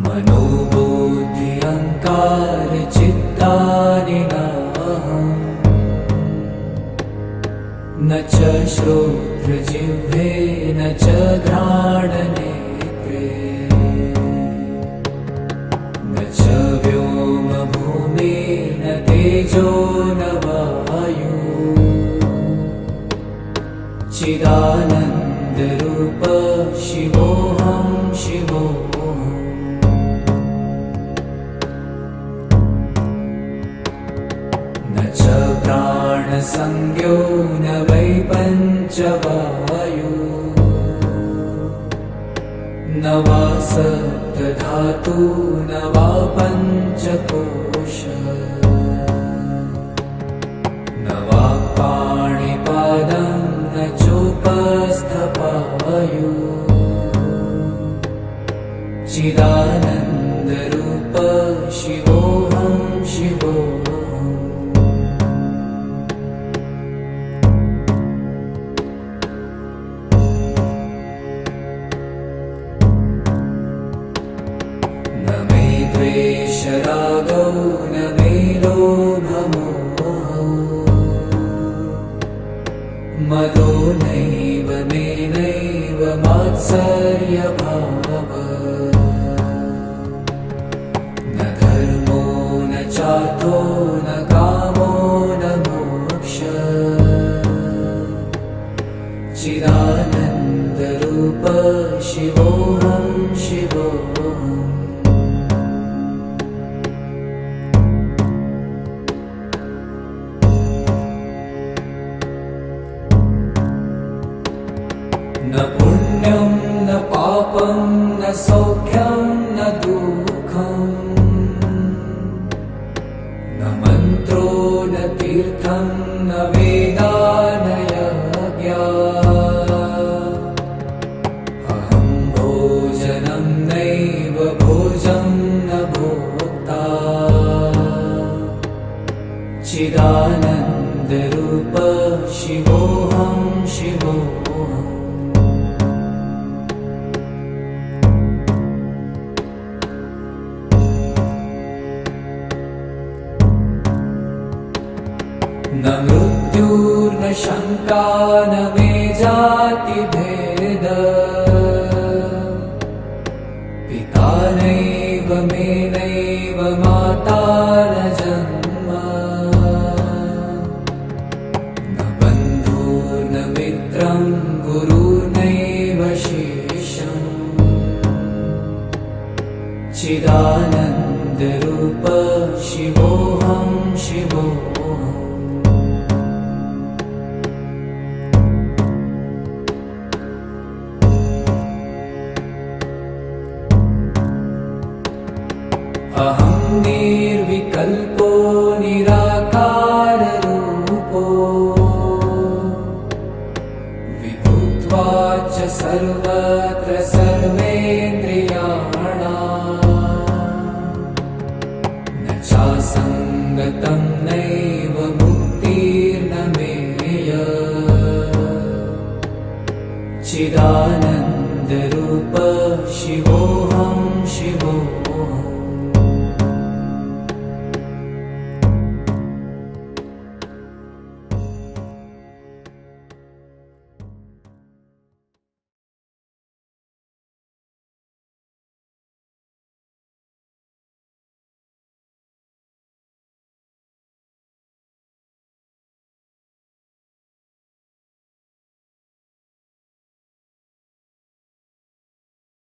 मनोबुद्धि अहंकार चित्तानि नाहम् न च श्रोत्रजिह्वे न च घ्राणनेत्रे न च व्योमभूमि न तेजो न वायु चिदानन्दरूप शिवोऽहं शिवोऽहम् न च प्राणसंज्ञो न वै पञ्चवायु न वा सप्तधातु न वा पञ्चकोश न वा पाणिपादं न चोपस्थपायु चिदानन्दरूप शिवोऽहं शिवोऽहम् न मे द्वेषरागौ न मे लोभमोहौ मदो नैव मे नैव मात्सर्यभावः न धर्मो न चार्थो न कामो न मोक्षः चिदानन्दरूप शिवोऽहं शिवोऽहम् न पुण्यं न पापं न सौख्यं न दुःखं न मन्त्रो न तीर्थं न वेदा न यज्ञा अहं भोजनं नैव भोजं न भोक्ता चिदानन्दरूप शिवोऽहं शिवोऽहम् न मृत्युर्न शङ्का न मे जातिभेद पिता नैव मे नैव माता न जन्म न बन्धुर्न मित्रं गुरुर्नैव शिष्यम् चिदानन्दरूप शिवोऽहं शिवोऽहम् अहं निर्विकल्पो निराकाररूपो विभुत्वाच्च सर्वत्र सर्वेन्द्रियाणाम् न चासङ्गतं नैव मुक्तिर्न मेय चिदानन्दरूप शिवोऽहं